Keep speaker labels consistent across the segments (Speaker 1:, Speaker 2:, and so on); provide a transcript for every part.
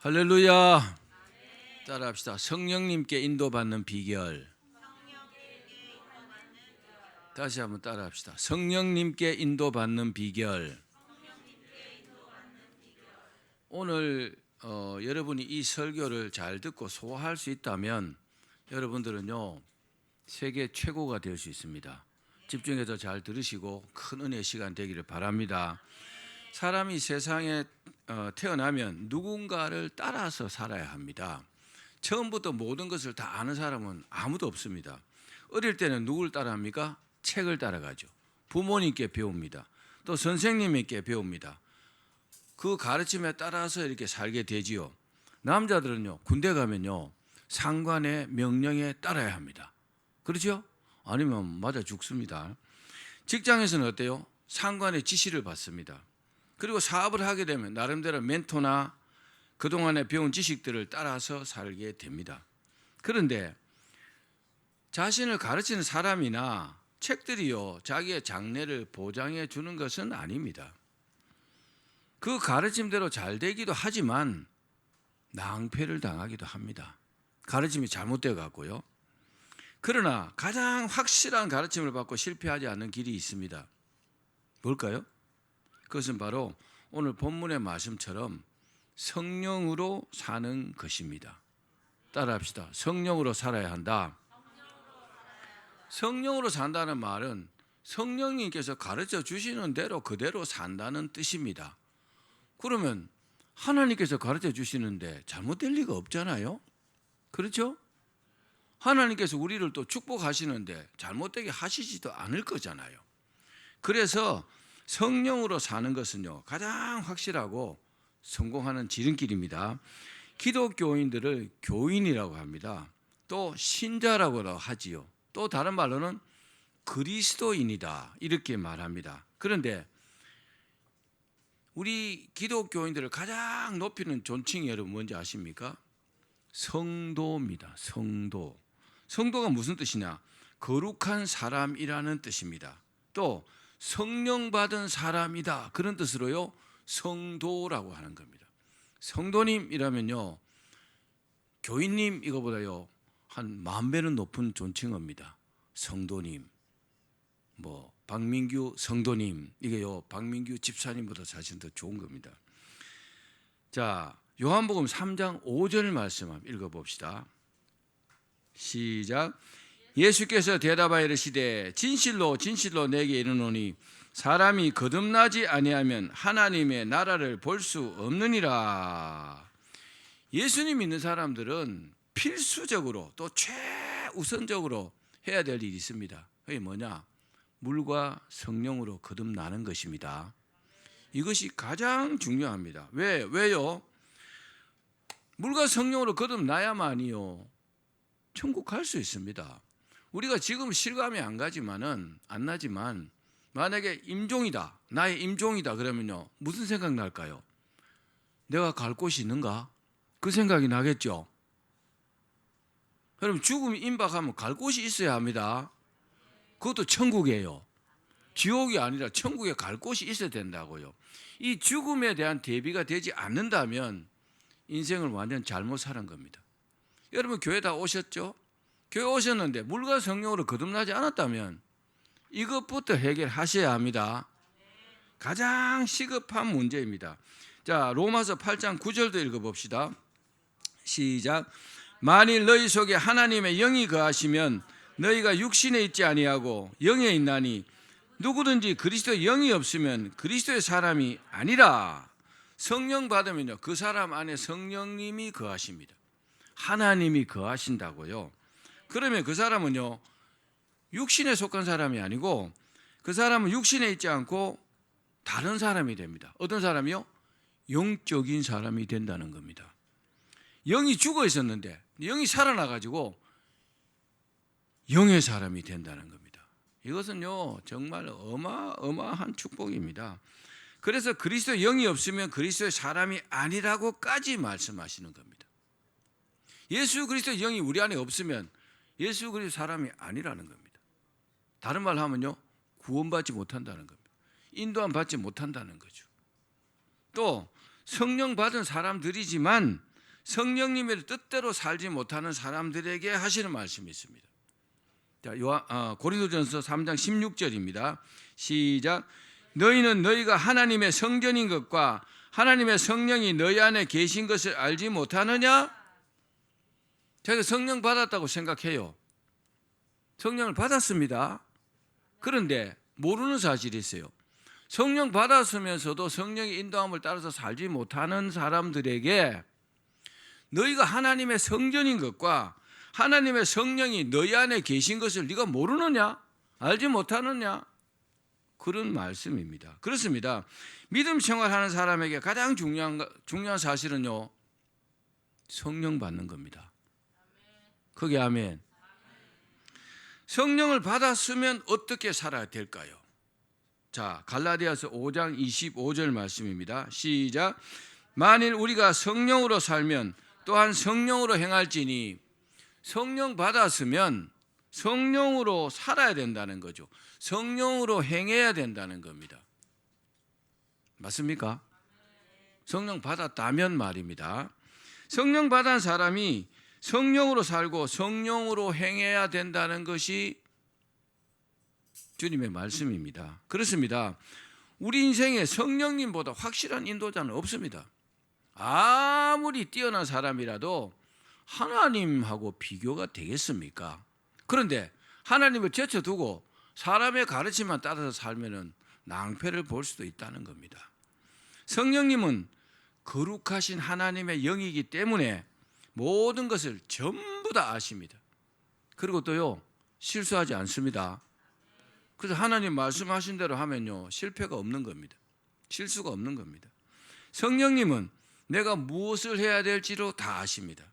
Speaker 1: 할렐루야. 따라합시다. 성령님께 인도받는 비결. 다시 한번 따라합시다. 성령님께 인도받는 비결. 오늘 여러분이 이 설교를 잘 듣고 소화할 수 있다면 여러분들은요 세계 최고가 될 수 있습니다. 집중해서 잘 들으시고 큰 은혜의 시간 되기를 바랍니다. 사람이 세상에 태어나면 누군가를 따라서 살아야 합니다. 처음부터 모든 것을 다 아는 사람은 아무도 없습니다. 어릴 때는 누굴 따라합니까? 책을 따라가죠. 부모님께 배웁니다. 또 선생님께 배웁니다. 그 가르침에 따라서 이렇게 살게 되지요. 남자들은요 군대 가면요 상관의 명령에 따라야 합니다. 그렇죠? 아니면 맞아 죽습니다. 직장에서는 어때요? 상관의 지시를 받습니다. 그리고 사업을 하게 되면 나름대로 멘토나 그동안에 배운 지식들을 따라서 살게 됩니다. 그런데 자신을 가르치는 사람이나 책들이요 자기의 장래를 보장해 주는 것은 아닙니다. 그 가르침대로 잘 되기도 하지만 낭패를 당하기도 합니다. 가르침이 잘못되어 갖고요. 그러나 가장 확실한 가르침을 받고 실패하지 않는 길이 있습니다. 뭘까요? 그것은 바로 오늘 본문의 말씀처럼 성령으로 사는 것입니다. 따라합시다. 성령으로 살아야 한다. 성령으로 산다는 말은 성령님께서 가르쳐 주시는 대로 그대로 산다는 뜻입니다. 그러면 하나님께서 가르쳐 주시는데 잘못될 리가 없잖아요. 그렇죠? 하나님께서 우리를 또 축복하시는데 잘못되게 하시지도 않을 거잖아요. 그래서 성령으로 사는 것은요 가장 확실하고 성공하는 지름길입니다. 기독교인들을 교인이라고 합니다. 또 신자라고 하지요. 또 다른 말로는 그리스도인이다 이렇게 말합니다. 그런데 우리 기독교인들을 가장 높이는 존칭이 여러분 뭔지 아십니까? 성도입니다. 성도. 성도가 무슨 뜻이냐? 거룩한 사람이라는 뜻입니다. 또 성령 받은 사람이다 그런 뜻으로요 성도라고 하는 겁니다. 성도님이라면요 교인님 이거보다요 한 10,000배는 높은 존칭어입니다. 성도님, 뭐 박민규 성도님, 이게요 박민규 집사님보다 사실 더 좋은 겁니다. 자, 요한복음 3장 5절 말씀 한번 읽어봅시다. 시작. 예수께서 대답하여 이르시되 진실로 진실로 내게 이르노니 사람이 거듭나지 아니하면 하나님의 나라를 볼 수 없느니라. 예수님 믿는 사람들은 필수적으로 또 최우선적으로 해야 될 일이 있습니다. 그게 뭐냐? 물과 성령으로 거듭나는 것입니다. 이것이 가장 중요합니다. 왜요? 물과 성령으로 거듭나야만이요 천국 갈 수 있습니다. 우리가 지금 실감이 안 나지만 만약에 임종이다, 나의 임종이다 그러면요 무슨 생각 날까요? 내가 갈 곳이 있는가? 그 생각이 나겠죠. 여러분 죽음이 임박하면 갈 곳이 있어야 합니다. 그것도 천국이에요. 지옥이 아니라 천국에 갈 곳이 있어야 된다고요. 이 죽음에 대한 대비가 되지 않는다면 인생을 완전 잘못 사는 겁니다. 여러분 교회 다 오셨죠? 교회 오셨는데 물과 성령으로 거듭나지 않았다면 이것부터 해결하셔야 합니다. 가장 시급한 문제입니다. 자, 로마서 8장 9절도 읽어봅시다. 시작. 만일 너희 속에 하나님의 영이 거하시면 너희가 육신에 있지 아니하고 영에 있나니 누구든지 그리스도의 영이 없으면 그리스도의 사람이 아니라. 성령 받으면요 그 사람 안에 성령님이 거하십니다. 하나님이 거하신다고요. 그러면 그 사람은요 육신에 속한 사람이 아니고 그 사람은 육신에 있지 않고 다른 사람이 됩니다. 어떤 사람이요? 영적인 사람이 된다는 겁니다. 영이 죽어 있었는데 영이 살아나가지고 영의 사람이 된다는 겁니다. 이것은요 정말 어마어마한 축복입니다. 그래서 그리스도의 영이 없으면 그리스도의 사람이 아니라고까지 말씀하시는 겁니다. 예수 그리스도의 영이 우리 안에 없으면 예수 그리스도 사람이 아니라는 겁니다. 다른 말로 하면요 구원받지 못한다는 겁니다. 인도함 받지 못한다는 거죠. 또 성령 받은 사람들이지만 성령님의 뜻대로 살지 못하는 사람들에게 하시는 말씀이 있습니다. 자, 고린도전서 3장 16절입니다. 시작. 너희는 너희가 하나님의 성전인 것과 하나님의 성령이 너희 안에 계신 것을 알지 못하느냐? 제가 성령 받았다고 생각해요. 성령을 받았습니다. 그런데 모르는 사실이 있어요. 성령 받았으면서도 성령의 인도함을 따라서 살지 못하는 사람들에게 너희가 하나님의 성전인 것과 하나님의 성령이 너희 안에 계신 것을 네가 모르느냐? 알지 못하느냐? 그런 말씀입니다. 그렇습니다. 믿음 생활하는 사람에게 가장 중요한 사실은요, 성령 받는 겁니다. 거기 아멘. 성령을 받았으면 어떻게 살아야 될까요? 자, 갈라디아서 5장 25절 말씀입니다. 시작. 만일 우리가 성령으로 살면 또한 성령으로 행할지니, 성령 받았으면 성령으로 살아야 된다는 거죠. 성령으로 행해야 된다는 겁니다. 맞습니까? 성령 받았다면 말입니다. 성령 받은 사람이 성령으로 살고 성령으로 행해야 된다는 것이 주님의 말씀입니다. 그렇습니다. 우리 인생에 성령님보다 확실한 인도자는 없습니다. 아무리 뛰어난 사람이라도 하나님하고 비교가 되겠습니까? 그런데 하나님을 제쳐두고 사람의 가르침만 따라서 살면 낭패를 볼 수도 있다는 겁니다. 성령님은 거룩하신 하나님의 영이기 때문에 모든 것을 전부 다 아십니다. 그리고 또요, 실수하지 않습니다. 그래서 하나님 말씀하신 대로 하면요, 실패가 없는 겁니다. 실수가 없는 겁니다. 성령님은 내가 무엇을 해야 될지도 다 아십니다.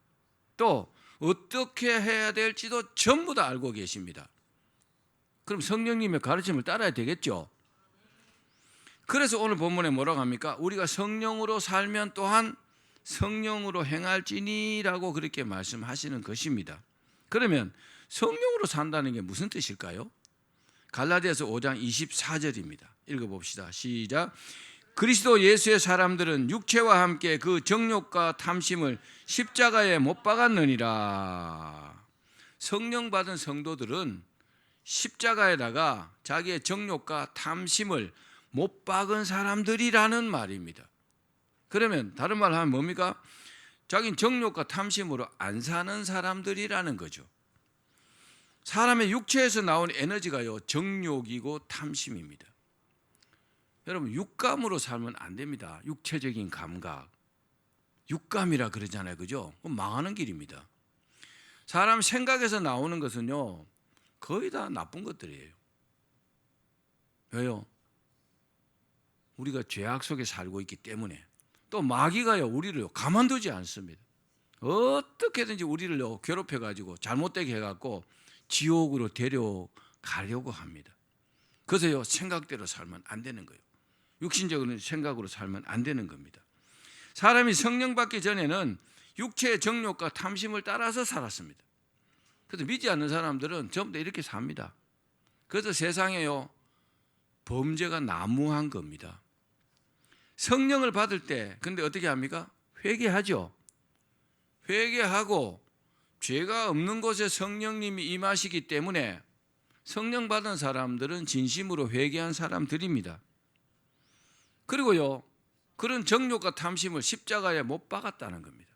Speaker 1: 또 어떻게 해야 될지도 전부 다 알고 계십니다. 그럼 성령님의 가르침을 따라야 되겠죠. 그래서 오늘 본문에 뭐라고 합니까? 우리가 성령으로 살면 또한 성령으로 행할지니라고 그렇게 말씀하시는 것입니다. 그러면 성령으로 산다는 게 무슨 뜻일까요? 갈라디아서 5장 24절입니다. 읽어봅시다. 시작. 그리스도 예수의 사람들은 육체와 함께 그 정욕과 탐심을 십자가에 못 박았느니라. 성령 받은 성도들은 십자가에다가 자기의 정욕과 탐심을 못 박은 사람들이라는 말입니다. 그러면 다른 말로 하면 뭡니까? 자기는 정욕과 탐심으로 안 사는 사람들이라는 거죠. 사람의 육체에서 나온 에너지가요, 정욕이고 탐심입니다. 여러분, 육감으로 살면 안 됩니다. 육체적인 감각, 육감이라 그러잖아요, 그죠? 그건 망하는 길입니다. 사람 생각에서 나오는 것은요, 거의 다 나쁜 것들이에요. 왜요? 우리가 죄악 속에 살고 있기 때문에. 또 마귀가요, 우리를 가만두지 않습니다. 어떻게든지 우리를 괴롭혀가지고 잘못되게 해갖고 지옥으로 데려가려고 합니다. 그래서요, 생각대로 살면 안 되는 거예요. 육신적인 생각으로 살면 안 되는 겁니다. 사람이 성령 받기 전에는 육체의 정욕과 탐심을 따라서 살았습니다. 그래서 믿지 않는 사람들은 전부 다 이렇게 삽니다. 그래서 세상에요, 범죄가 난무한 겁니다. 성령을 받을 때 근데 어떻게 합니까? 회개하죠. 회개하고 죄가 없는 곳에 성령님이 임하시기 때문에 성령 받은 사람들은 진심으로 회개한 사람들입니다. 그리고요, 그런 정욕과 탐심을 십자가에 못 박았다는 겁니다.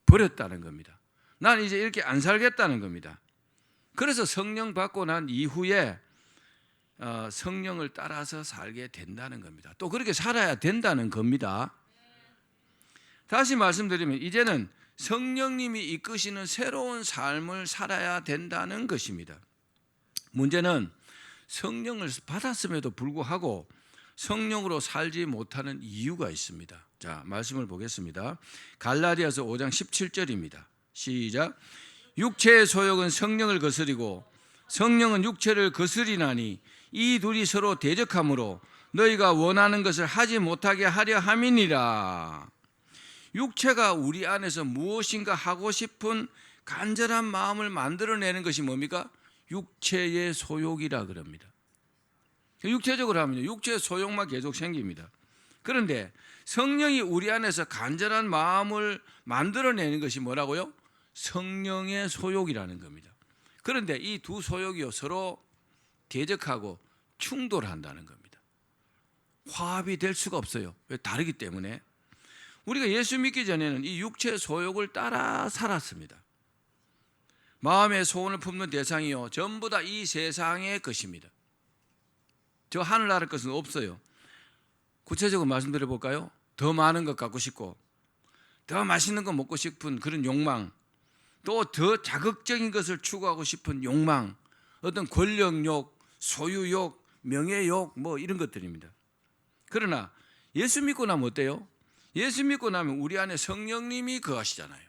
Speaker 1: 버렸다는 겁니다. 난 이제 이렇게 안 살겠다는 겁니다. 그래서 성령 받고 난 이후에 성령을 따라서 살게 된다는 겁니다. 또 그렇게 살아야 된다는 겁니다. 다시 말씀드리면 이제는 성령님이 이끄시는 새로운 삶을 살아야 된다는 것입니다. 문제는 성령을 받았음에도 불구하고 성령으로 살지 못하는 이유가 있습니다. 자, 말씀을 보겠습니다. 갈라디아서 5장 17절입니다. 시작. 육체의 소욕은 성령을 거스리고 성령은 육체를 거스리나니 이 둘이 서로 대적하므로 너희가 원하는 것을 하지 못하게 하려 함이니라. 육체가 우리 안에서 무엇인가 하고 싶은 간절한 마음을 만들어내는 것이 뭡니까? 육체의 소욕이라 그럽니다. 육체적으로 하면요, 육체의 소욕만 계속 생깁니다. 그런데 성령이 우리 안에서 간절한 마음을 만들어내는 것이 뭐라고요? 성령의 소욕이라는 겁니다. 그런데 이 두 소욕이요 서로 대적하고 충돌한다는 겁니다. 화합이 될 수가 없어요. 왜? 다르기 때문에. 우리가 예수 믿기 전에는 이 육체의 소욕을 따라 살았습니다. 마음의 소원을 품는 대상이요 전부 다 이 세상의 것입니다. 저 하늘나라 것은 없어요. 구체적으로 말씀드려 볼까요? 더 많은 것 갖고 싶고, 더 맛있는 거 먹고 싶은 그런 욕망, 또 더 자극적인 것을 추구하고 싶은 욕망, 어떤 권력욕, 소유욕, 명예욕 뭐 이런 것들입니다. 그러나 예수 믿고 나면 어때요? 예수 믿고 나면 우리 안에 성령님이 거하시잖아요.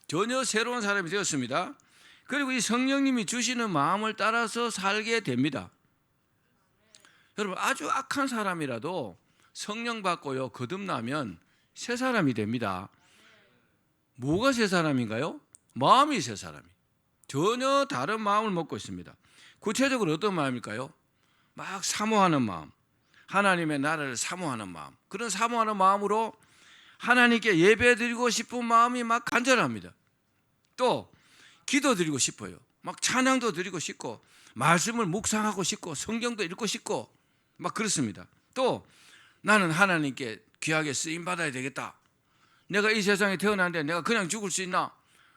Speaker 1: 전혀 새로운 사람이 되었습니다. 그리고 이 성령님이 주시는 마음을 따라서 살게 됩니다. 여러분, 아주 악한 사람이라도 성령 받고요 거듭나면 새 사람이 됩니다. 뭐가 새 사람인가요? 마음이 새 사람이. 전혀 다른 마음을 먹고 있습니다. 구체적으로 어떤 마음일까요? 막 사모하는 마음, 하나님의 나라를 사모하는 마음, 그런 사모하는 마음으로 하나님께 예배드리고 싶은 마음이 막 간절합니다. 또 기도드리고 싶어요. 막 찬양도 드리고 싶고, 말씀을 묵상하고 싶고, 성경도 읽고 싶고 막 그렇습니다. 또 나는 하나님께 귀하게 쓰임받아야 되겠다. 내가 이 세상에 태어났는데 내가 그냥 죽을 수 있나?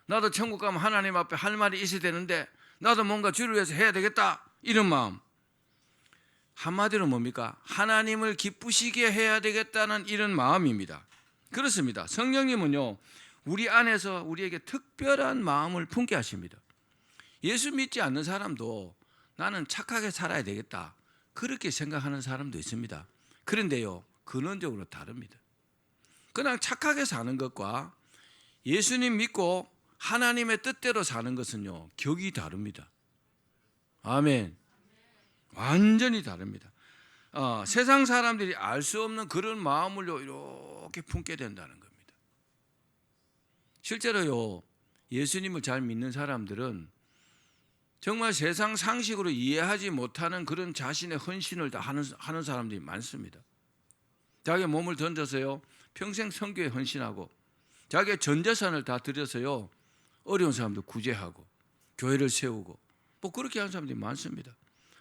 Speaker 1: 나도 천국 가면 하나님 앞에 할 말이 있어야 되는데 나도 뭔가 주를 위해서 해야 되겠다. 이런 마음. 한마디로 뭡니까? 하나님을 기쁘시게 해야 되겠다는 이런 마음입니다. 그렇습니다. 성령님은요 우리 안에서 우리에게 특별한 마음을 품게 하십니다. 예수 믿지 않는 사람도 나는 착하게 살아야 되겠다, 그렇게 생각하는 사람도 있습니다. 그런데요 근원적으로 다릅니다. 그냥 착하게 사는 것과 예수님 믿고 하나님의 뜻대로 사는 것은요 격이 다릅니다. 아멘. 완전히 다릅니다. 세상 사람들이 알 수 없는 그런 마음을 이렇게 품게 된다는 겁니다. 실제로요 예수님을 잘 믿는 사람들은 정말 세상 상식으로 이해하지 못하는 그런 자신의 헌신을 다 하는 사람들이 많습니다. 자기의 몸을 던져서요 평생 선교에 헌신하고, 자기의 전 재산을 다 들여서요 어려운 사람들 구제하고 교회를 세우고 뭐 그렇게 하는 사람들이 많습니다.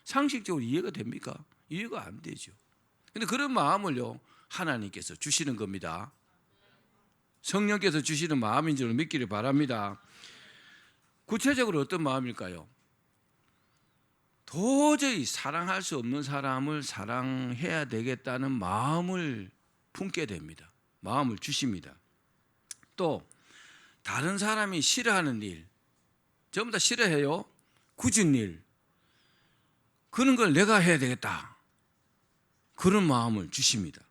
Speaker 1: 상식적으로 이해가 됩니까? 이해가 안 되죠. 그런데 그런 마음을요 하나님께서 주시는 겁니다. 성령께서 주시는 마음인 줄 믿기를 바랍니다. 구체적으로 어떤 마음일까요? 도저히 사랑할 수 없는 사람을 사랑해야 되겠다는 마음을 품게 됩니다. 마음을 주십니다. 또 다른 사람이 싫어하는 일, 전부 다 싫어해요. 굳은 일, 그런 걸 내가 해야 되겠다, 그런 마음을 주십니다.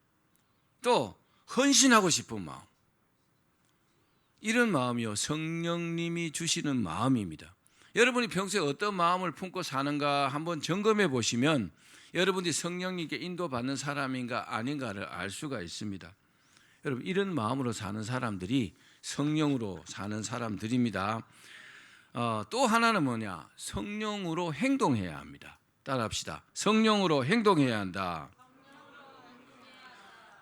Speaker 1: 또 헌신하고 싶은 마음, 이런 마음이요 성령님이 주시는 마음입니다. 여러분이 평소에 어떤 마음을 품고 사는가 한번 점검해 보시면 여러분이 성령님께 인도받는 사람인가 아닌가를 알 수가 있습니다. 여러분, 이런 마음으로 사는 사람들이 성령으로 사는 사람들입니다. 또 하나는 뭐냐? 성령으로 행동해야 합니다. 따라합시다. 성령으로 행동해야 한다.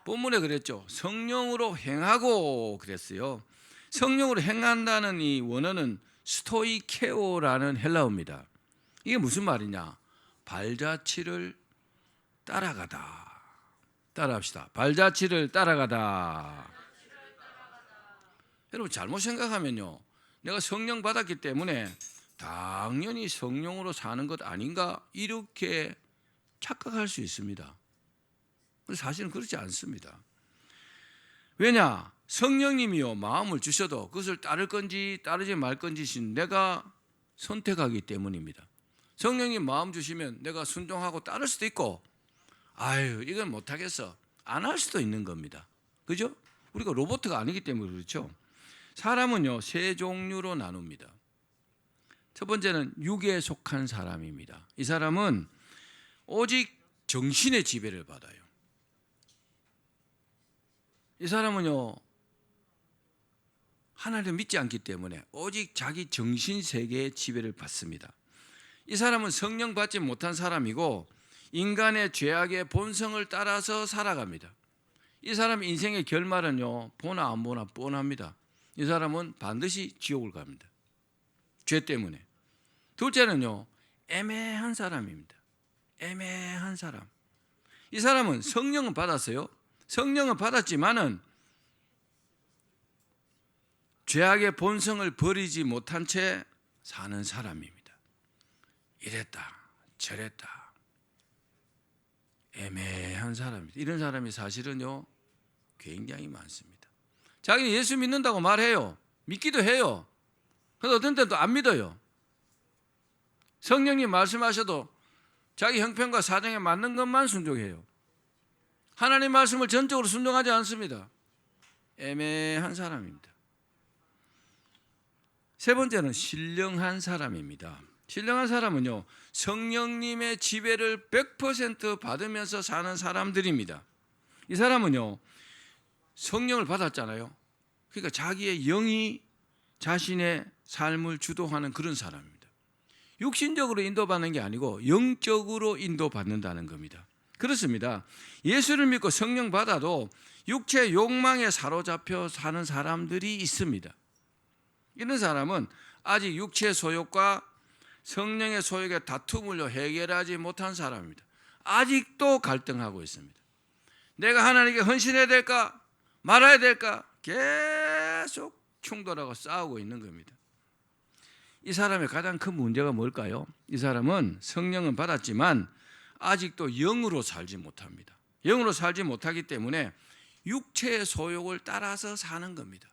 Speaker 1: 본문에 그랬죠. 성령으로 행하고 그랬어요. 성령으로 행한다는 이 원어는 스토이케오라는 헬라어입니다. 이게 무슨 말이냐? 발자취를 따라가다. 따라합시다. 발자취를 따라가다. 여러분, 잘못 생각하면요 내가 성령 받았기 때문에 당연히 성령으로 사는 것 아닌가 이렇게 착각할 수 있습니다. 사실은 그렇지 않습니다. 왜냐? 성령님이요 마음을 주셔도 그것을 따를 건지 따르지 말 건지 내가 선택하기 때문입니다. 성령님 마음 주시면 내가 순종하고 따를 수도 있고, 아유 이건 못하겠어 안 할 수도 있는 겁니다. 그죠? 우리가 로봇가 아니기 때문에 그렇죠. 사람은요 세 종류로 나눕니다. 첫 번째는 육에 속한 사람입니다. 이 사람은 오직 정신의 지배를 받아요. 이 사람은요 하나님을 믿지 않기 때문에 오직 자기 정신세계의 지배를 받습니다. 이 사람은 성령 받지 못한 사람이고 인간의 죄악의 본성을 따라서 살아갑니다. 이 사람 인생의 결말은요, 보나 안 보나 뻔합니다. 이 사람은 반드시 지옥을 갑니다. 죄 때문에. 둘째는요, 애매한 사람입니다. 애매한 사람. 이 사람은 성령은 받았어요. 성령은 받았지만은 죄악의 본성을 버리지 못한 채 사는 사람입니다. 이랬다 저랬다 애매한 사람입니다. 이런 사람이 사실은요 굉장히 많습니다. 자기는 예수 믿는다고 말해요. 믿기도 해요. 그런데 어떤 때는 또 안 믿어요. 성령님 말씀하셔도 자기 형편과 사정에 맞는 것만 순종해요. 하나님 말씀을 전적으로 순종하지 않습니다. 애매한 사람입니다. 세 번째는 신령한 사람입니다. 신령한 사람은요, 성령님의 지배를 100% 받으면서 사는 사람들입니다. 이 사람은요, 성령을 받았잖아요. 그러니까 자기의 영이 자신의 삶을 주도하는 그런 사람입니다. 육신적으로 인도받는 게 아니고 영적으로 인도받는다는 겁니다. 그렇습니다. 예수를 믿고 성령 받아도 육체 욕망에 사로잡혀 사는 사람들이 있습니다. 이런 사람은 아직 육체의 소욕과 성령의 소욕의 다툼을 해결하지 못한 사람입니다. 아직도 갈등하고 있습니다. 내가 하나님께 헌신해야 될까 말아야 될까 계속 충돌하고 싸우고 있는 겁니다. 이 사람의 가장 큰 문제가 뭘까요? 이 사람은 성령은 받았지만 아직도 영으로 살지 못합니다. 영으로 살지 못하기 때문에 육체의 소욕을 따라서 사는 겁니다.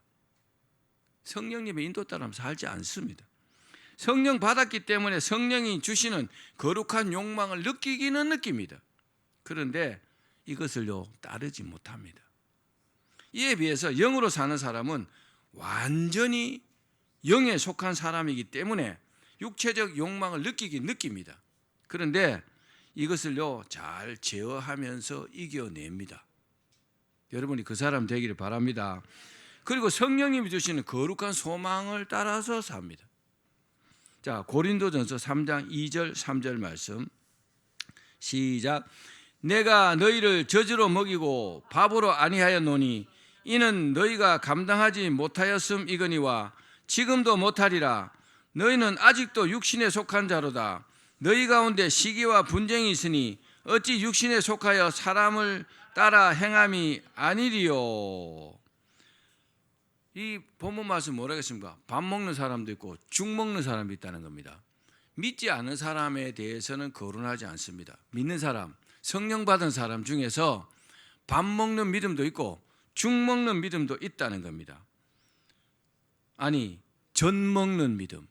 Speaker 1: 성령님의 인도 따라 살지 않습니다. 성령 받았기 때문에 성령이 주시는 거룩한 욕망을 느끼기는 느낍니다. 그런데 이것을요 따르지 못합니다. 이에 비해서 영으로 사는 사람은 완전히 영에 속한 사람이기 때문에 육체적 욕망을 느낍니다. 그런데 이것을요 잘 제어하면서 이겨냅니다. 여러분이 그 사람 되기를 바랍니다. 그리고 성령님이 주시는 거룩한 소망을 따라서 삽니다. 자, 고린도전서 3장 2절 3절 말씀 시작. 내가 너희를 저주로 먹이고 밥으로 아니하였노니 이는 너희가 감당하지 못하였음이거니와 지금도 못하리라. 너희는 아직도 육신에 속한 자로다. 너희 가운데 시기와 분쟁이 있으니 어찌 육신에 속하여 사람을 따라 행함이 아니리요. 이 본문 말씀 뭐라 했습니까? 밥 먹는 사람도 있고 죽 먹는 사람도 있다는 겁니다. 믿지 않은 사람에 대해서는 거론하지 않습니다. 믿는 사람, 성령 받은 사람 중에서 밥 먹는 믿음도 있고 죽 먹는 믿음도 있다는 겁니다. 아니, 젖 먹는 믿음.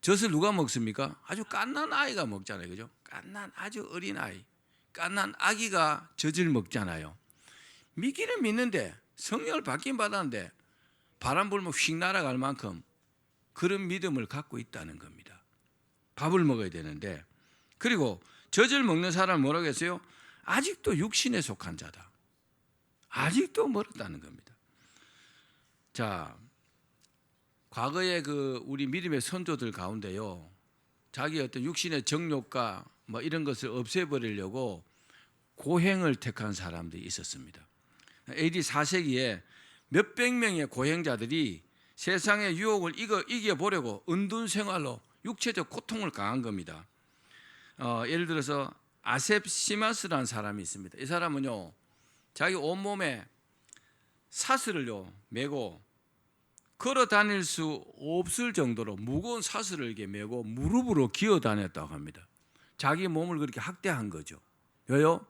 Speaker 1: 젖을 누가 먹습니까? 아주 갓난 아이가 먹잖아요. 그죠? 갓난 아주 어린 아이. 갓난 아기가 젖을 먹잖아요. 믿기는 믿는데 성령을 받긴 받았는데 바람 불면 휙 날아갈 만큼 그런 믿음을 갖고 있다는 겁니다. 밥을 먹어야 되는데, 그리고 젖을 먹는 사람은 뭐라고 했어요? 아직도 육신에 속한 자다. 아직도 멀었다는 겁니다. 자, 과거에 우리 믿음의 선조들 가운데요, 자기 어떤 육신의 정욕과 뭐 이런 것을 없애버리려고 고행을 택한 사람들이 있었습니다. AD 4세기에 몇백 명의 고행자들이 세상의 유혹을 이겨보려고 은둔 생활로 육체적 고통을 당한 겁니다. 예를 들어서 아셉시마스라는 사람이 있습니다. 이 사람은요, 자기 온몸에 사슬을요 메고 걸어 다닐 수 없을 정도로 무거운 사슬을 이렇게 메고 무릎으로 기어 다녔다고 합니다. 자기 몸을 그렇게 학대한 거죠. 왜요?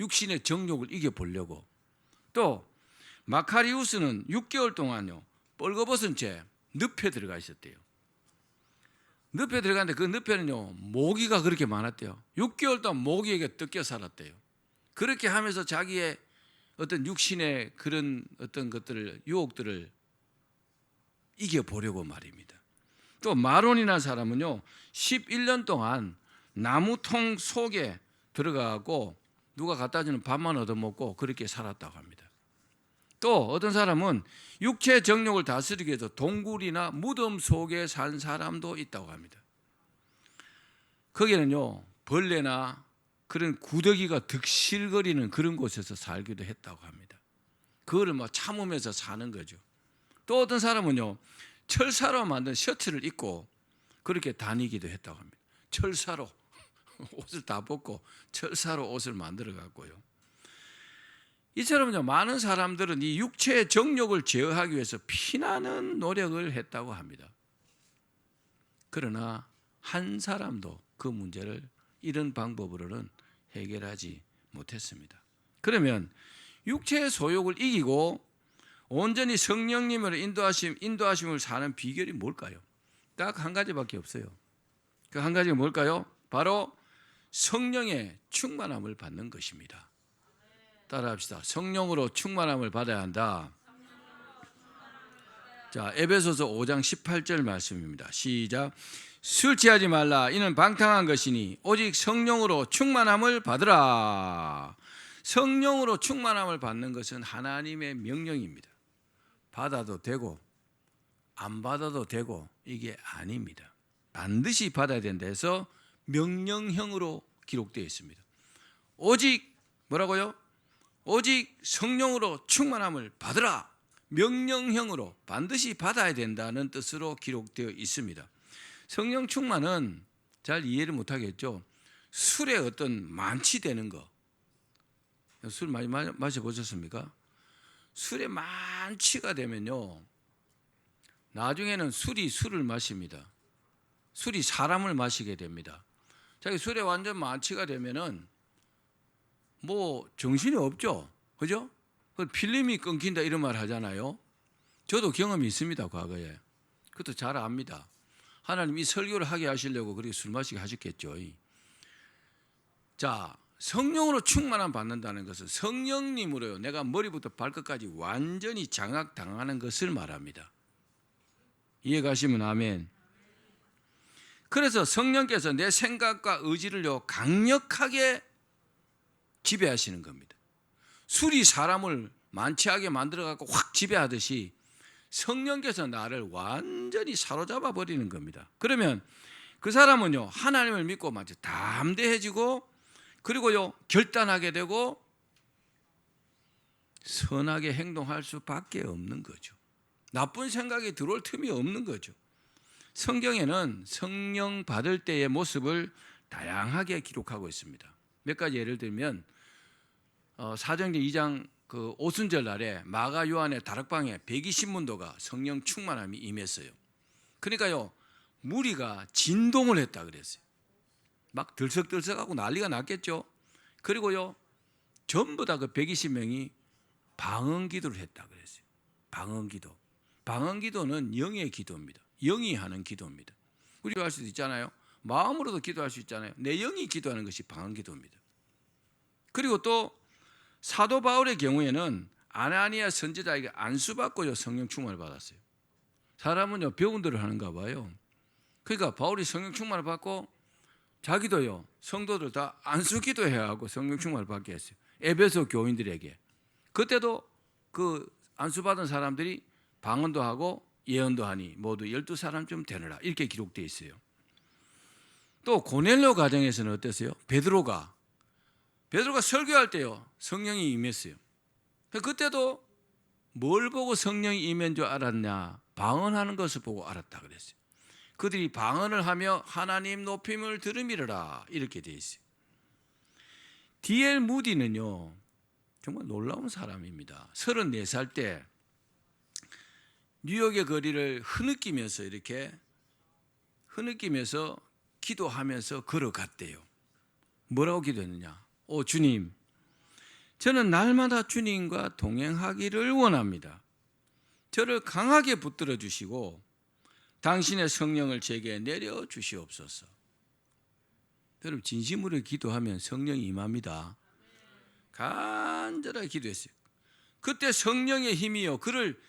Speaker 1: 육신의 정욕을 이겨보려고. 또 마카리우스는 6개월 동안요 뻘거벗은 채 늪에 들어가 있었대요. 늪에 들어갔는데 그 늪에는요 모기가 그렇게 많았대요. 6개월 동안 모기에게 뜯겨 살았대요. 그렇게 하면서 자기의 어떤 육신의 그런 어떤 것들을, 유혹들을 이겨보려고 말입니다. 또 마론이라는 사람은요 11년 동안 나무통 속에 들어가고 누가 갖다 주는 밥만 얻어먹고 그렇게 살았다고 합니다. 또 어떤 사람은 육체 정욕을 다스리기 위해서 동굴이나 무덤 속에 산 사람도 있다고 합니다. 거기는요 벌레나 그런 구더기가 득실거리는 그런 곳에서 살기도 했다고 합니다. 그거를 뭐 참으면서 사는 거죠. 또 어떤 사람은요, 철사로 만든 셔츠를 입고 그렇게 다니기도 했다고 합니다. 철사로 옷을 다 벗고 철사로 옷을 만들어 갖고요. 이처럼요, 많은 사람들은 이 육체의 정욕을 제어하기 위해서 피나는 노력을 했다고 합니다. 그러나 한 사람도 그 문제를 이런 방법으로는 해결하지 못했습니다. 그러면 육체의 소욕을 이기고 온전히 성령님으로 인도하심을 사는 비결이 뭘까요? 딱 한 가지밖에 없어요. 그 한 가지가 뭘까요? 바로 성령의 충만함을 받는 것입니다. 따라합시다. 성령으로 충만함을 받아야 한다. 자, 에베소서 5장 18절 말씀입니다. 시작. 술 취하지 말라. 이는 방탕한 것이니 오직 성령으로 충만함을 받으라. 성령으로 충만함을 받는 것은 하나님의 명령입니다. 받아도 되고 안 받아도 되고 이게 아닙니다. 반드시 받아야 된다 해서 명령형으로 기록되어 있습니다. 오직 뭐라고요? 오직 성령으로 충만함을 받으라. 명령형으로 반드시 받아야 된다는 뜻으로 기록되어 있습니다. 성령 충만은 잘 이해를 못하겠죠. 술에 어떤 만취되는 거. 술 많이 마셔보셨습니까? 술에 만취가 되면요, 나중에는 술이 술을 마십니다. 술이 사람을 마시게 됩니다. 자기 술에 완전 만취가 되면은 뭐 정신이 없죠, 그죠? 필름이 끊긴다 이런 말 하잖아요. 저도 경험이 있습니다, 과거에. 그것도 잘 압니다. 하나님 이 설교를 하게 하시려고 그렇게 술 마시게 하셨겠죠. 자, 성령으로 충만함 받는다는 것은 성령님으로요, 내가 머리부터 발끝까지 완전히 장악당하는 것을 말합니다. 이해 가시면 아멘. 그래서 성령께서 내 생각과 의지를요, 강력하게 지배하시는 겁니다. 술이 사람을 만취하게 만들어 갖고 확 지배하듯이 성령께서 나를 완전히 사로잡아 버리는 겁니다. 그러면 그 사람은요, 하나님을 믿고 마치 담대해지고, 그리고요, 결단하게 되고 선하게 행동할 수밖에 없는 거죠. 나쁜 생각이 들어올 틈이 없는 거죠. 성경에는 성령 받을 때의 모습을 다양하게 기록하고 있습니다. 몇 가지 예를 들면 사도행전 2장 그 오순절 날에 마가 요한의 다락방에 120문도가 성령 충만함이 임했어요. 그러니까요, 무리가 진동을 했다 그랬어요. 막 들썩들썩하고 난리가 났겠죠. 그리고요, 전부 다 그 120명이 방언 기도를 했다 그랬어요. 방언 기도. 방언 기도는 영의 기도입니다. 영이 하는 기도입니다. 우리가 할 수도 있잖아요. 마음으로도 기도할 수 있잖아요. 내 영이 기도하는 것이 방언 기도입니다. 그리고 또 사도 바울의 경우에는 아나니아 선지자에게 안수받고 성령 충만을 받았어요. 사람은요, 배운 대로 하는가 봐요. 그러니까 바울이 성령 충만을 받고 자기도요, 성도들 다 안수 기도해야 하고 성령 충만을 받게 했어요. 에베소 교인들에게. 그때도 그 안수받은 사람들이 방언도 하고 예언도 하니 모두 12사람쯤 되느라 이렇게 기록되어 있어요. 또 고넬료 가정에서는 어땠어요? 베드로가 설교할 때요, 성령이 임했어요. 그때도 뭘 보고 성령이 임한 줄 알았냐? 방언하는 것을 보고 알았다 그랬어요. 그들이 방언을 하며 하나님 높임을 들음이라 이렇게 되어 있어요. D.L. 무디는요, 정말 놀라운 사람입니다. 34살 때 뉴욕의 거리를 흐느끼면서 기도하면서 걸어갔대요. 뭐라고 기도했느냐? 오 주님, 저는 날마다 주님과 동행하기를 원합니다. 저를 강하게 붙들어 주시고 당신의 성령을 제게 내려 주시옵소서. 여러분, 진심으로 기도하면 성령이 임합니다. 간절하게 기도했어요. 그때 성령의 힘이요, 그를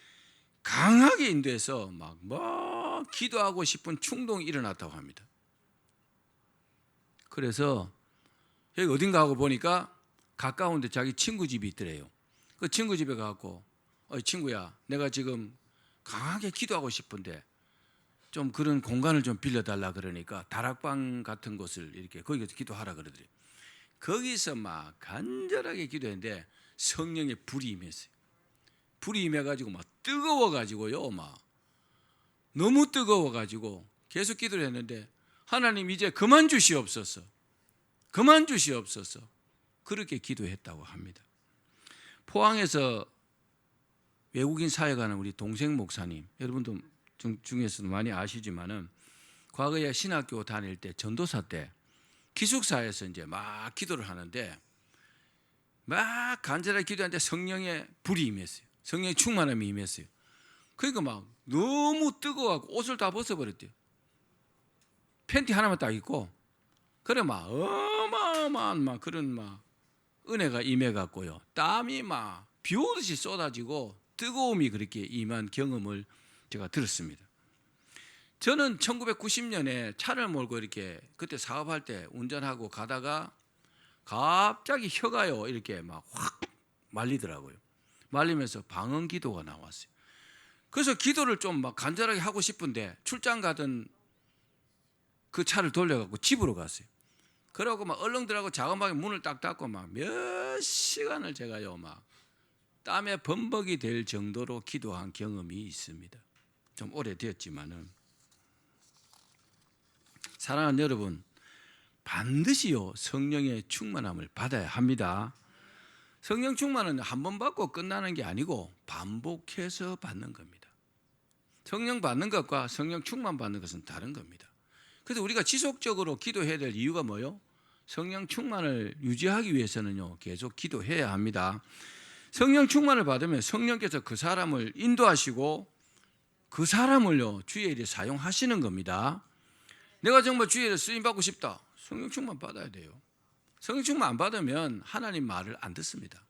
Speaker 1: 강하게 인도해서 막 기도하고 싶은 충동이 일어났다고 합니다. 그래서 여기 어딘가 하고 보니까 가까운데 자기 친구 집이 있더래요. 그 친구 집에 가고, 친구야, 내가 지금 강하게 기도하고 싶은데 좀 그런 공간을 좀 빌려달라 그러니까 다락방 같은 곳을 이렇게 거기서 기도하라 그러더래요. 거기서 막 간절하게 기도했는데 성령의 불이 임했어요. 불이 임해가지고 막 뜨거워가지고요, 막 너무 뜨거워가지고 계속 기도를 했는데 하나님 이제 그만 주시옵소서, 그만 주시옵소서, 그렇게 기도했다고 합니다. 포항에서 외국인 사역하는 우리 동생 목사님, 여러분도 중에서도 많이 아시지만은 과거에 신학교 다닐 때 전도사 때 기숙사에서 이제 막 기도를 하는데 막 간절하게 기도하는데 성령의 불이 임했어요. 성령의 충만함이 임했어요. 그러니까 막 너무 뜨거워하고 옷을 다 벗어버렸대요. 팬티 하나만 딱 입고, 그래 막 어마어마한 막 그런 막 은혜가 임해갖고요, 땀이 막 비 오듯이 쏟아지고 뜨거움이 그렇게 임한 경험을 제가 들었습니다. 저는 1990년에 차를 몰고 이렇게 그때 사업할 때 운전하고 가다가 갑자기 혀가요 이렇게 막 확 말리더라고요. 말리면서 방언 기도가 나왔어요. 그래서 기도를 좀 막 간절하게 하고 싶은데 출장 가던 그 차를 돌려갖고 집으로 갔어요. 그러고 막 얼렁들하고 작은 방에 문을 딱 닫고 막 몇 시간을 제가요 막 땀에 범벅이 될 정도로 기도한 경험이 있습니다. 좀 오래되었지만은. 사랑하는 여러분, 반드시요 성령의 충만함을 받아야 합니다. 성령 충만은 한 번 받고 끝나는 게 아니고 반복해서 받는 겁니다. 성령 받는 것과 성령 충만 받는 것은 다른 겁니다. 그래서 우리가 지속적으로 기도해야 될 이유가 뭐요? 성령 충만을 유지하기 위해서는요 계속 기도해야 합니다. 성령 충만을 받으면 성령께서 그 사람을 인도하시고 그 사람을요 주의 일에 사용하시는 겁니다. 내가 정말 주의 일에 쓰임 받고 싶다, 성령 충만 받아야 돼요. 성령 충만 안 받으면 하나님 말을 안 듣습니다.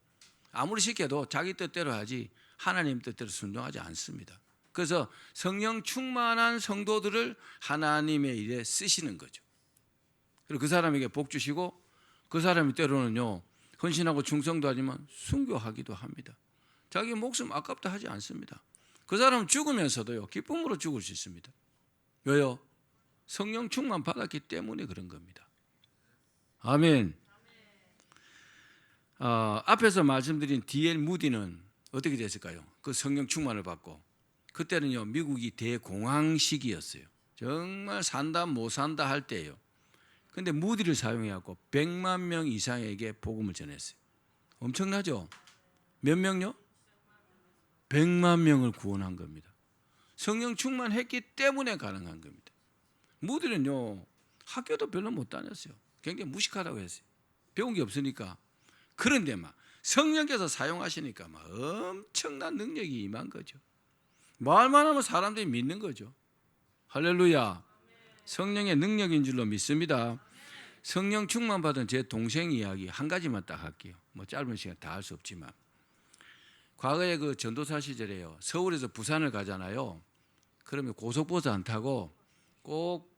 Speaker 1: 아무리 시켜도 자기 뜻대로 하지 하나님 뜻대로 순종하지 않습니다. 그래서 성령 충만한 성도들을 하나님의 일에 쓰시는 거죠. 그리고 그 사람에게 복 주시고 그 사람이 때로는요 헌신하고 충성도 하지만 순교하기도 합니다. 자기 목숨 아깝다 하지 않습니다. 그 사람은 죽으면서도요 기쁨으로 죽을 수 있습니다. 왜요? 성령 충만 받았기 때문에 그런 겁니다. 아멘. 앞에서 말씀드린 D.L. 무디는 어떻게 됐을까요? 그 성령 충만을 받고, 그때는요 미국이 대공황 시기였어요. 정말 산다 못 산다 할 때예요. 근데 무디를 사용해갖고 100만 명 이상에게 복음을 전했어요. 엄청나죠? 몇 명요? 100만 명을 구원한 겁니다. 성령 충만했기 때문에 가능한 겁니다. 무디는요 학교도 별로 못 다녔어요. 굉장히 무식하다고 했어요. 배운 게 없으니까. 그런데 막 성령께서 사용하시니까 막 엄청난 능력이 임한 거죠. 말만 하면 사람들이 믿는 거죠. 할렐루야. 성령의 능력인 줄로 믿습니다. 성령 충만 받은 제 동생 이야기 한 가지만 딱 할게요. 뭐 짧은 시간 다 할 수 없지만, 과거에 그 전도사 시절에요 서울에서 부산을 가잖아요. 그러면 고속버스 안 타고 꼭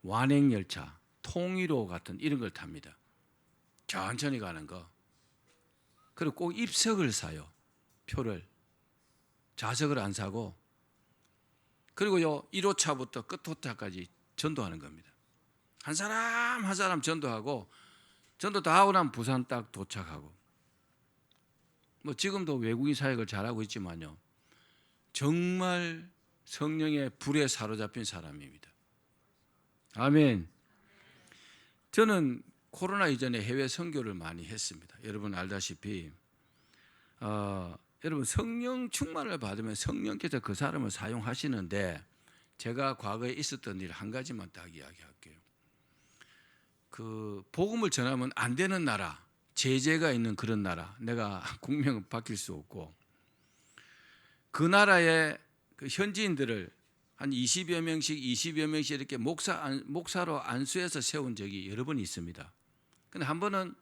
Speaker 1: 완행열차, 통일호 같은 이런 걸 탑니다. 천천히 가는 거. 그리고 꼭 입석을 사요. 표를. 좌석을 안 사고. 그리고요 1호차부터 끝호차까지 전도하는 겁니다. 한 사람 한 사람 전도하고, 전도 다 하고 나면 부산 딱 도착하고. 뭐 지금도 외국인 사역을 잘하고 있지만요 정말 성령의 불에 사로잡힌 사람입니다. 아멘. 저는 코로나 이전에 해외 선교를 많이 했습니다. 여러분 알다시피 여러분 성령 충만을 받으면 성령께서 그 사람을 사용하시는데, 제가 과거에 있었던 일 한 가지만 딱 이야기할게요. 그 복음을 전하면 안 되는 나라, 제재가 있는 그런 나라, 내가 국명은 바뀔 수 없고, 그 나라의 그 현지인들을 한 20여 명씩 이렇게 목사로 안수해서 세운 적이 여러 번 있습니다. 근데 한 번은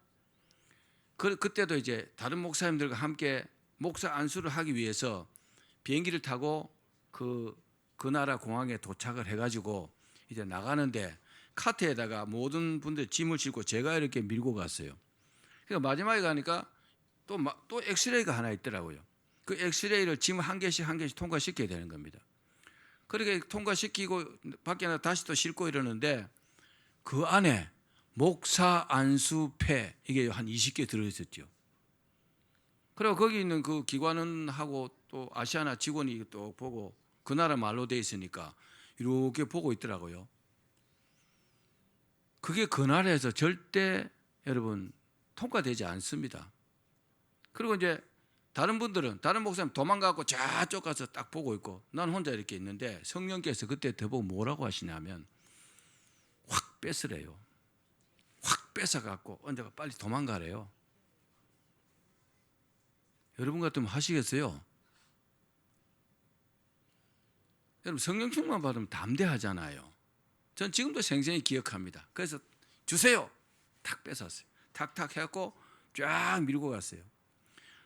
Speaker 1: 그때도 이제 다른 목사님들과 함께 목사 안수를 하기 위해서 비행기를 타고 그 나라 공항에 도착을 해가지고 이제 나가는데 카트에다가 모든 분들 짐을 싣고 제가 이렇게 밀고 갔어요. 그러니까 마지막에 가니까 또 엑스레이가 하나 있더라고요. 그 엑스레이를 짐 한 개씩 통과시켜야 되는 겁니다. 그렇게 통과시키고 밖에 나가 다시 또 싣고 이러는데 그 안에 목사 안수패 이게 한 20개 들어있었죠. 그리고 거기 있는 그 기관원하고 또 아시아나 직원이 또 보고 그 나라 말로 돼 있으니까 이렇게 보고 있더라고요. 그게 그 나라에서 절대 여러분 통과되지 않습니다. 그리고 이제 다른 분들은 다른 목사님 도망가고 저쪽 가서 딱 보고 있고 난 혼자 이렇게 있는데 성령께서 그때 저보고 뭐라고 하시냐면 확 뺏으래요. 확 뺏어갖고 언제가 빨리 도망가래요. 여러분 같으면 하시겠어요? 여러분 성령 충만 받으면 담대하잖아요. 전 지금도 생생히 기억합니다. 그래서 주세요. 탁 뺏었어요. 탁탁 해갖고 쫙 밀고 갔어요.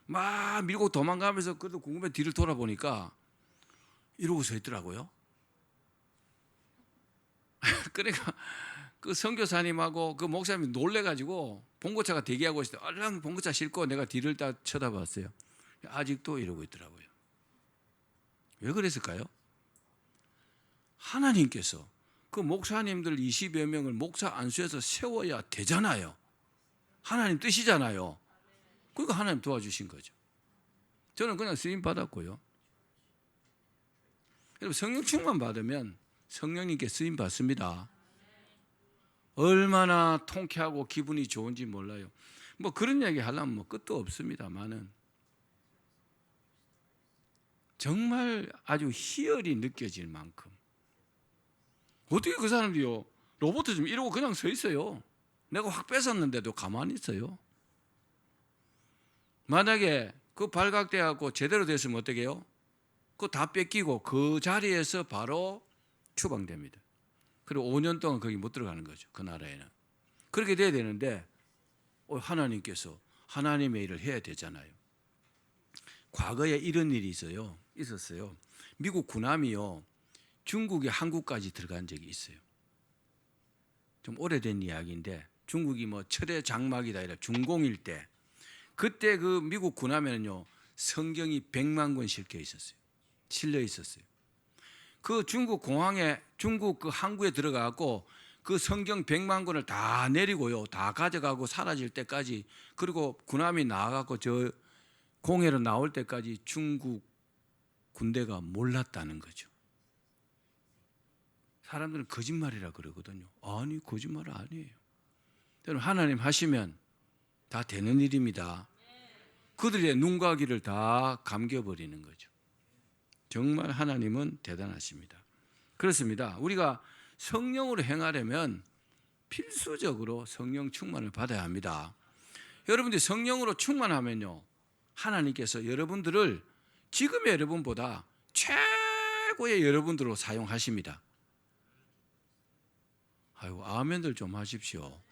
Speaker 1: 막 밀고 도망가면서 그래도 궁금해 뒤를 돌아보니까 이러고 서 있더라고요. 그러니까 그 선교사님하고 그 목사님이 놀래가지고 봉고차가 대기하고 있을 때 얼른 봉고차 싣고 내가 뒤를 딱 쳐다봤어요. 아직도 이러고 있더라고요. 왜 그랬을까요? 하나님께서 그 목사님들 20여 명을 목사 안수해서 세워야 되잖아요. 하나님 뜻이잖아요. 그러니까 하나님 도와주신 거죠. 저는 그냥 쓰임 받았고요. 여러분 성령 충만 받으면 성령님께 쓰임 받습니다. 얼마나 통쾌하고 기분이 좋은지 몰라요. 뭐 그런 이야기 하려면 뭐 끝도 없습니다만은 정말 아주 희열이 느껴질 만큼 어떻게 그 사람들이요 로봇 좀 이러고 그냥 서 있어요. 내가 확 뺏었는데도 가만히 있어요. 만약에 그 발각돼 갖고 제대로 됐으면 어떻게 해요? 그거 다 뺏기고 그 자리에서 바로 추방됩니다. 그리고 5년 동안 거기 못 들어가는 거죠. 그 나라에는. 그렇게 돼야 되는데 하나님께서 하나님의 일을 해야 되잖아요. 과거에 이런 일이 있었어요. 미국 군함이요 중국이 한국까지 들어간 적이 있어요. 좀 오래된 이야기인데 중국이 뭐 철의 장막이다 이래 중공일 때 그때 그 미국 군함에는요 성경이 100만 권 실려 있었어요. 그 중국 공항에 중국 그 항구에 들어가고 그 성경 100만 권을 다 내리고요 다 가져가고 사라질 때까지 그리고 군함이 나와갖고 저 공해로 나올 때까지 중국 군대가 몰랐다는 거죠. 사람들은 거짓말이라 그러거든요. 아니 거짓말 아니에요. 여러분 하나님 하시면 다 되는 일입니다. 그들의 눈과 귀를 다 감겨버리는 거죠. 정말 하나님은 대단하십니다. 그렇습니다. 우리가 성령으로 행하려면 필수적으로 성령 충만을 받아야 합니다. 여러분들이 성령으로 충만하면요 하나님께서 여러분들을 지금의 여러분보다 최고의 여러분들로 사용하십니다. 아이고 아멘들 좀 하십시오.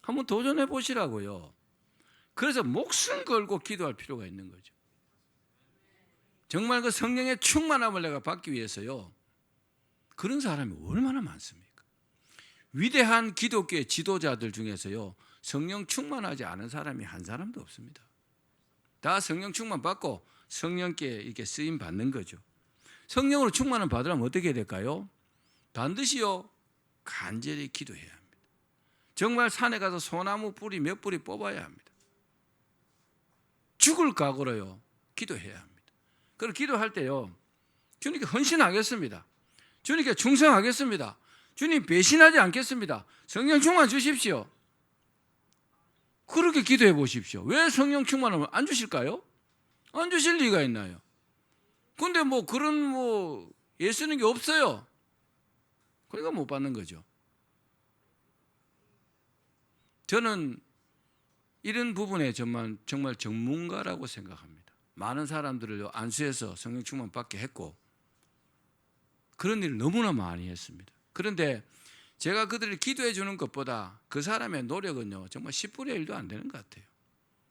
Speaker 1: 한번 도전해 보시라고요. 그래서 목숨 걸고 기도할 필요가 있는 거죠. 정말 그 성령의 충만함을 내가 받기 위해서요. 그런 사람이 얼마나 많습니까? 위대한 기독교의 지도자들 중에서요. 성령 충만하지 않은 사람이 한 사람도 없습니다. 다 성령 충만 받고 성령께 이렇게 쓰임 받는 거죠. 성령으로 충만을 받으려면 어떻게 해야 될까요? 반드시요. 간절히 기도해야 합니다. 정말 산에 가서 소나무 뿌리 몇 뿌리 뽑아야 합니다. 죽을 각오로요. 기도해야 합니다. 그리고 기도할 때요. 주님께 헌신하겠습니다. 주님께 충성하겠습니다. 주님 배신하지 않겠습니다. 성령 충만 주십시오. 그렇게 기도해 보십시오. 왜 성령 충만을 안 주실까요? 안 주실 리가 있나요? 근데 뭐 그런 뭐 예수는 게 없어요. 그러니까 못 받는 거죠. 저는 이런 부분에 정말 전문가라고 생각합니다. 많은 사람들을 안수해서 성령 충만 받게 했고 그런 일을 너무나 많이 했습니다. 그런데 제가 그들을 기도해 주는 것보다 그 사람의 노력은요 정말 10분의 1도 안 되는 것 같아요.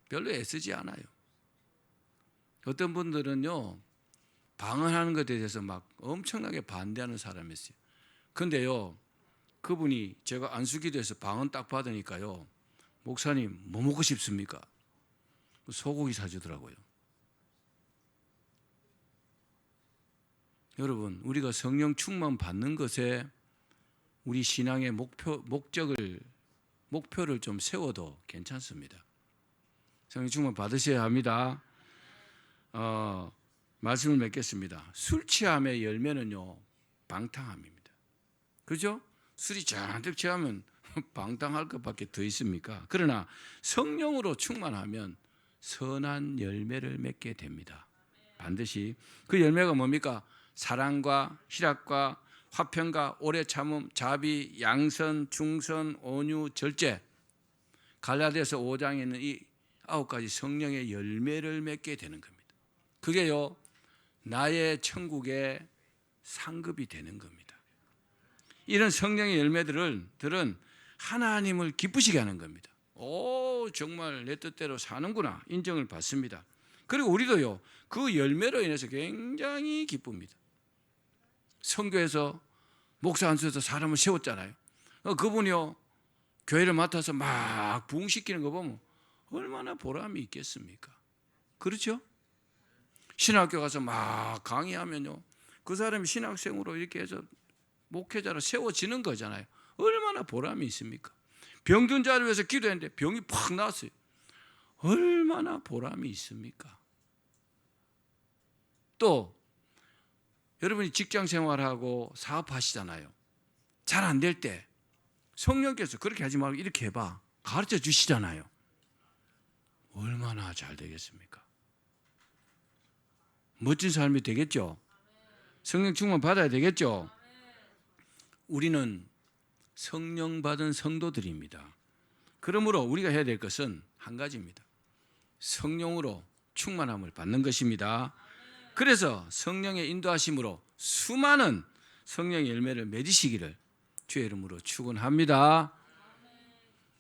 Speaker 1: 별로 애쓰지 않아요. 어떤 분들은요 방언하는 것에 대해서 막 엄청나게 반대하는 사람이 있어요. 그런데요 그분이 제가 안수기도해서 방언 딱 받으니까요 목사님 뭐 먹고 싶습니까? 소고기 사주더라고요. 여러분 우리가 성령 충만 받는 것에 우리 신앙의 목표를 좀 세워도 괜찮습니다. 성령 충만 받으셔야 합니다. 말씀을 맺겠습니다. 술 취함의 열매는요, 방탕함입니다. 그죠? 술이 잔뜩 취하면 방탕할 것밖에 더 있습니까? 그러나 성령으로 충만하면 선한 열매를 맺게 됩니다. 반드시. 그 열매가 뭡니까? 사랑과 희락과 화평과 오래 참음, 자비, 양선, 중선, 온유, 절제. 갈라디아서 5장에 있는 이 9가지 성령의 열매를 맺게 되는 겁니다. 그게요, 나의 천국의 상급이 되는 겁니다. 이런 성령의 열매들은 하나님을 기쁘시게 하는 겁니다. 오, 정말 내 뜻대로 사는구나 인정을 받습니다. 그리고 우리도요, 그 열매로 인해서 굉장히 기쁩니다. 선교에서 목사 안수에서 사람을 세웠잖아요. 그분이요, 교회를 맡아서 막 부흥시키는 거 보면 얼마나 보람이 있겠습니까? 그렇죠? 신학교 가서 막 강의하면요, 그 사람이 신학생으로 이렇게 해서 목회자로 세워지는 거잖아요. 얼마나 보람이 있습니까? 병든 자를 위해서 기도했는데 병이 팍 나왔어요. 얼마나 보람이 있습니까? 또 여러분이 직장 생활하고 사업하시잖아요. 잘 안 될 때 성령께서 그렇게 하지 말고 이렇게 해봐 가르쳐 주시잖아요. 얼마나 잘 되겠습니까? 멋진 삶이 되겠죠? 성령 충만 받아야 되겠죠? 우리는 성령 받은 성도들입니다. 그러므로 우리가 해야 될 것은 한 가지입니다. 성령으로 충만함을 받는 것입니다. 그래서 성령의 인도하심으로 수많은 성령의 열매를 맺으시기를 주의 이름으로 축원합니다.